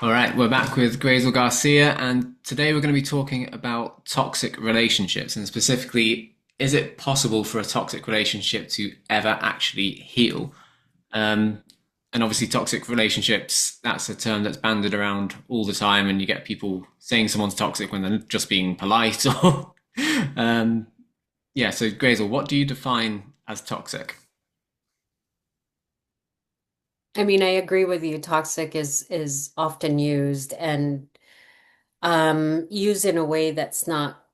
All right, we're back with Grazel Garcia, and today we're going to be talking about toxic relationships, and specifically, is it possible for a toxic relationship to ever actually heal? Um, and obviously, toxic relationships, that's a term that's banded around all the time, and you get people saying someone's toxic when they're just being polite. Or, um, yeah, so Grazel, what do you define as toxic? I mean, I agree with you. Toxic is often used and used in a way that's not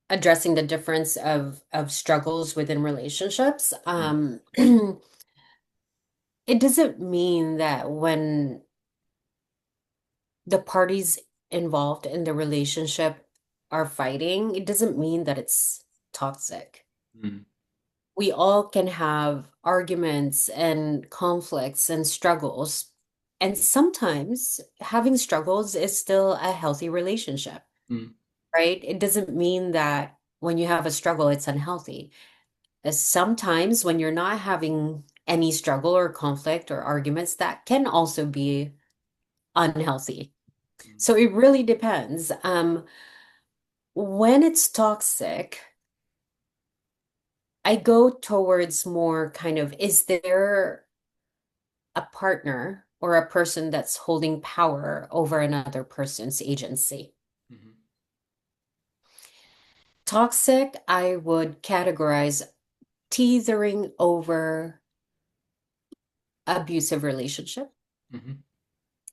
addressing the difference of struggles within relationships. Mm, It doesn't mean that when the parties involved in the relationship are fighting, it doesn't mean that it's toxic. mm, We all can have arguments and conflicts and struggles. And sometimes having struggles is still a healthy relationship, mm, right? It doesn't mean that when you have a struggle, it's unhealthy. Sometimes when you're not having any struggle or conflict or arguments, that can also be unhealthy. mm, So it really depends. When it's toxic, I go towards more kind of, is there a partner or a person that's holding power over another person's agency? mhm, Toxic, I would categorize teetering over abusive relationship. mhm,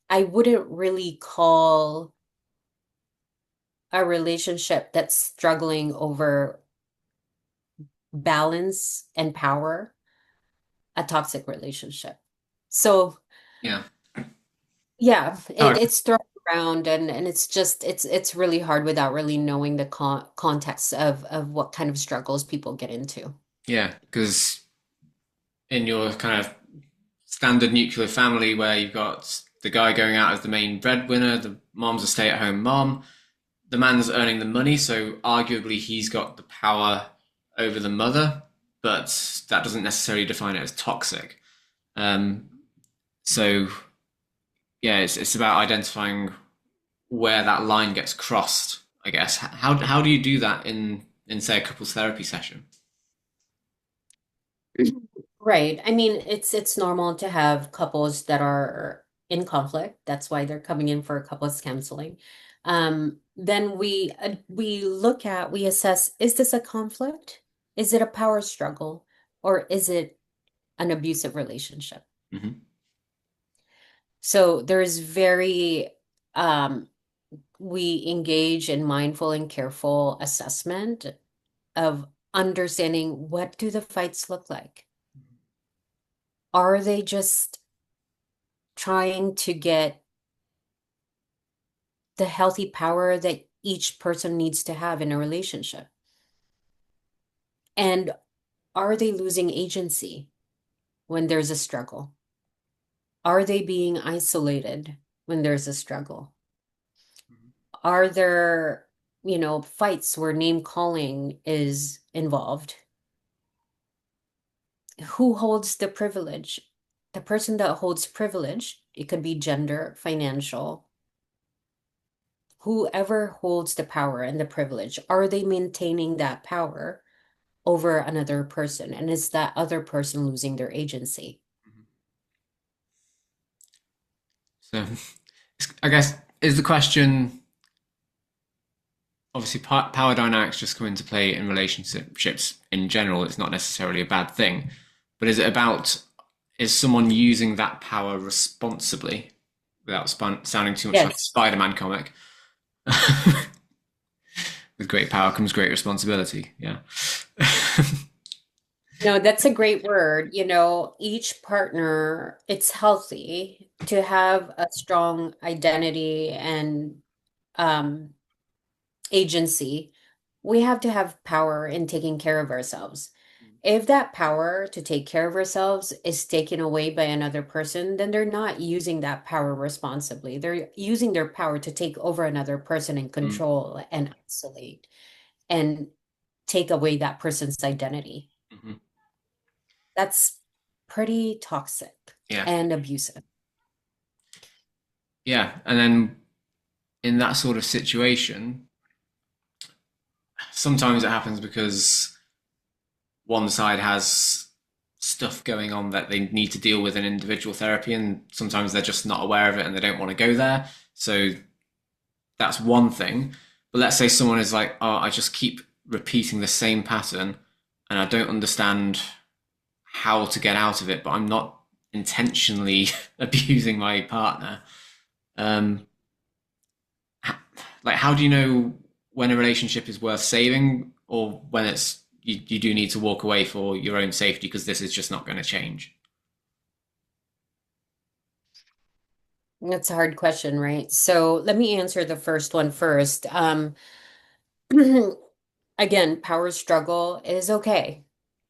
I wouldn't really call a relationship that's struggling over balance and power a toxic relationship. So yeah. yeah, All right. it's thrown around and it's just it's really hard without really knowing the context of what kind of struggles people get into. Yeah, because in your kind of standard nuclear family where you've got the guy going out as the main breadwinner, the mom's a stay at home mom, the man's earning the money, so arguably he's got the power over the mother, but that doesn't necessarily define it as toxic. Um, so, yeah, it's about identifying where that line gets crossed, I guess. How do you do that in say, a couples therapy session? Right. I mean, it's normal to have couples that are in conflict. That's why they're coming in for couples counseling. Then we assess, is this a conflict? Is it a power struggle? Or is it an abusive relationship? Hmm. So there's very we engage in mindful and careful assessment of understanding, what do the fights look like? Are they just trying to get the healthy power that each person needs to have in a relationship? And are they losing agency when there's a struggle? Are they being isolated when there's a struggle? Are there, fights where name calling is involved? Who holds the privilege? The person that holds privilege, it could be gender, financial, whoever holds the power and the privilege, are they maintaining that power over another person? And is that other person losing their agency? So, I guess is the question obviously power dynamics just come into play in relationships in general. It's not necessarily a bad thing, but is it about is someone using that power responsibly without sounding too much like a Yes. Spider-Man comic? With great power comes great responsibility. Yeah. No, that's a great word. Each partner, it's healthy to have a strong identity and um, agency. We have to have power in taking care of ourselves. If that power to take care of ourselves is taken away by another person, then they're not using that power responsibly. They're using their power to take over another person and Mm, control and isolate and take away that person's identity. mhm. That's pretty toxic Yeah. and abusive. Yeah, and then in that sort of situation, sometimes it happens because one side has stuff going on that they need to deal with in individual therapy, and sometimes they're just not aware of it and they don't want to go there. So that's one thing. But let's say someone is like, oh, I just keep repeating the same pattern and I don't understand how to get out of it, but I'm not intentionally abusing my partner. Um, like, how do you know when a relationship is worth saving or when you do need to walk away for your own safety because this is just not going to change? That's a hard question, right? So let me answer the first one first. Again, power struggle is okay,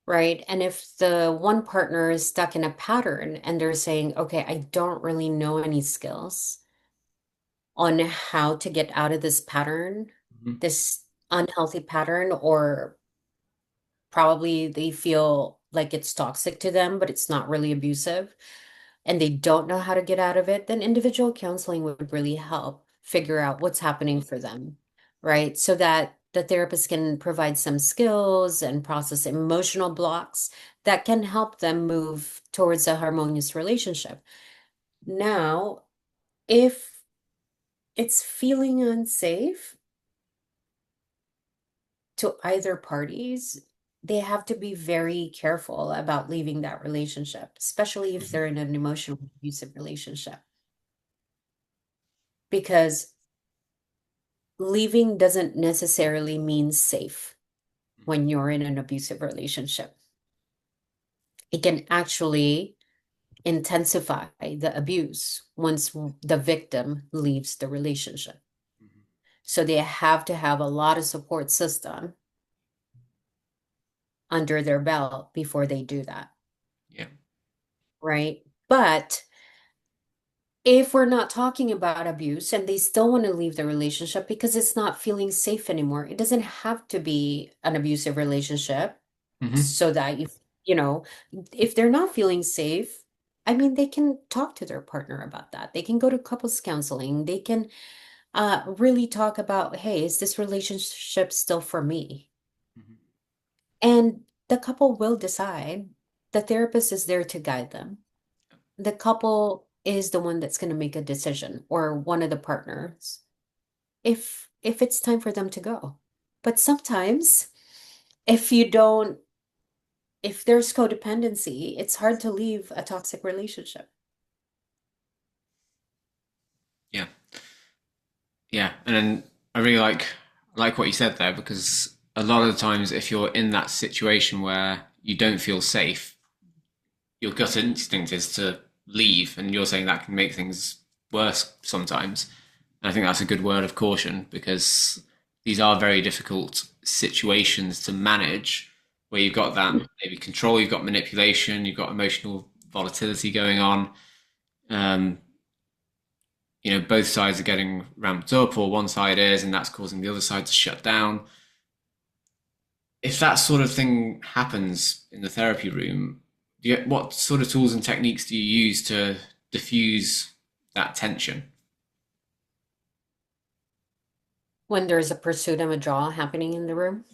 right? And if the one partner is stuck in a pattern and they're saying, okay, I don't really know any skills on how to get out of this pattern, Mhm. this unhealthy pattern, or probably they feel like it's toxic to them, but it's not really abusive, and they don't know how to get out of it, then individual counseling would really help figure out what's happening for them, right? So that the therapist can provide some skills and process emotional blocks that can help them move towards a harmonious relationship. Now, if it's feeling unsafe to either parties, they have to be very careful about leaving that relationship, especially if they're in an emotional abusive relationship. Because leaving doesn't necessarily mean safe when you're in an abusive relationship. It can actually intensify the abuse once the victim leaves the relationship. So they have to have a lot of support system under their belt before they do that, Yeah. right? But if we're not talking about abuse and they still want to leave the relationship because it's not feeling safe anymore, it doesn't have to be an abusive relationship Hmm. so that you know, if they're not feeling safe, I mean, they can talk to their partner about that. They can go to couples counseling. They can really talk about, hey, is this relationship still for me? And the couple will decide. The therapist is there to guide them. The couple is the one that's going to make a decision, or one of the partners, if it's time for them to go. But sometimes if you don't if there's codependency, it's hard to leave a toxic relationship. Yeah. Yeah. And then I really like what you said there because a lot of the times if you're in that situation where you don't feel safe, your gut instinct is to leave, and you're saying that can make things worse sometimes. And I think that's a good word of caution because these are very difficult situations to manage where you've got that maybe control, you've got manipulation, you've got emotional volatility going on. Um, both sides are getting ramped up, or one side is, and that's causing the other side to shut down. If that sort of thing happens in the therapy room, what sort of tools and techniques do you use to diffuse that tension? When there's a pursuit and withdrawal happening in the room.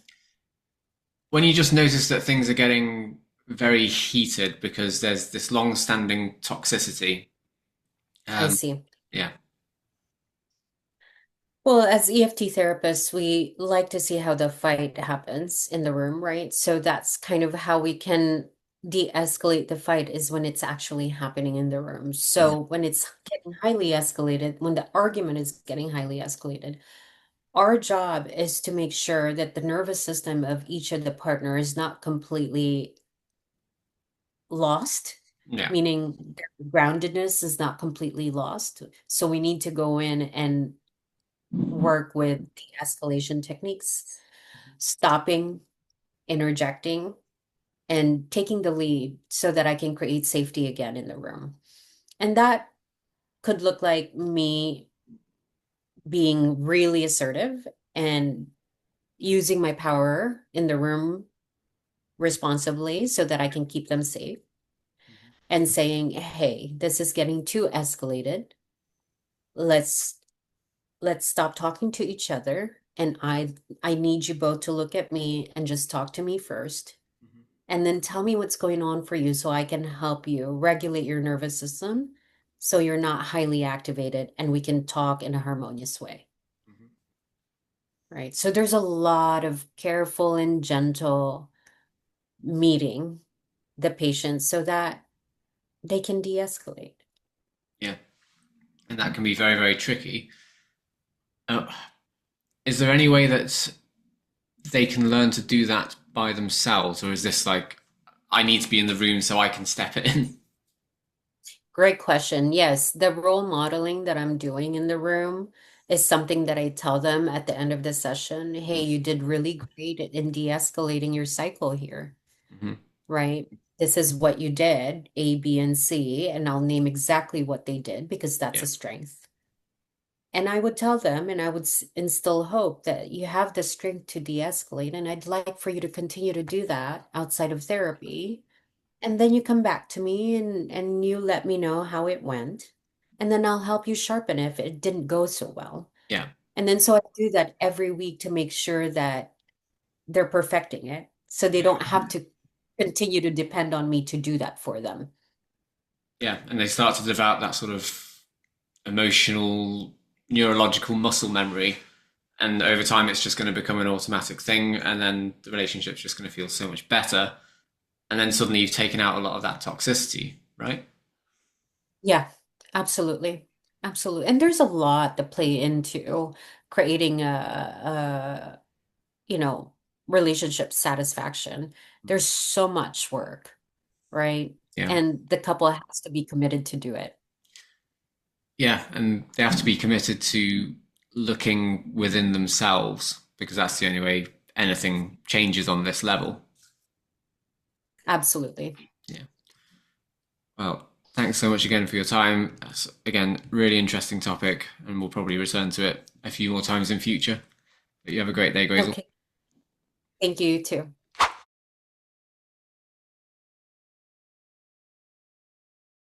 When you just notice that things are getting very heated because there's this long-standing toxicity. I Um, see. yeah, Well, as EFT therapists, we like to see how the fight happens in the room, right? So that's kind of how we can de-escalate the fight, is when it's actually happening in the room. mhm, So when it's getting highly escalated, when the argument is getting highly escalated, our job is to make sure that the nervous system of each of the partner is not completely lost, yeah, meaning their groundedness is not completely lost. So we need to go in and work with de-escalation techniques, stopping, interjecting, and taking the lead so that I can create safety again in the room. And that could look like me being really assertive and using my power in the room responsibly so that I can keep them safe, and saying, hey, this is getting too escalated. let's let's stop talking to each other, and I need you both to look at me and just talk to me first, Mhm. and then tell me what's going on for you so I can help you regulate your nervous system so you're not highly activated and we can talk in a harmonious way. Mhm. Right? So there's a lot of careful and gentle meeting the patient so that they can de-escalate. Yeah, and that can be very, very tricky. Uh, is there any way that they can learn to do that by themselves, or is this like I need to be in the room so I can step it in? Great question. Yes, the role modeling that I'm doing in the room is something that I tell them at the end of the session. Hey, you did really great in de-escalating your cycle here, Mm-hmm. right? This is what you did, A, B, and C, and I'll name exactly what they did because that's Yeah, a strength. And I would tell them, and I would instill hope that you have the strength to de-escalate, and I'd like for you to continue to do that outside of therapy. And then you come back to me and you let me know how it went. And then I'll help you sharpen it if it didn't go so well. yeah, And then so I do that every week to make sure that they're perfecting it so they don't have to continue to depend on me to do that for them. yeah. And they start to develop that sort of emotional, neurological muscle memory. And over time, it's just going to become an automatic thing. And then the relationship's just going to feel so much better. And then suddenly you've taken out a lot of that toxicity, right? Yeah, absolutely. Absolutely. And there's a lot to play into creating you know, relationship satisfaction. There's so much work, right? Yeah. And the couple has to be committed to do it. Yeah. And they have to be committed to looking within themselves because that's the only way anything changes on this level. Absolutely. Yeah. Well, thanks so much again for your time. That's, again, really interesting topic, and we'll probably return to it a few more times in future. But you have a great day, Grazel. Okay. Thank you too.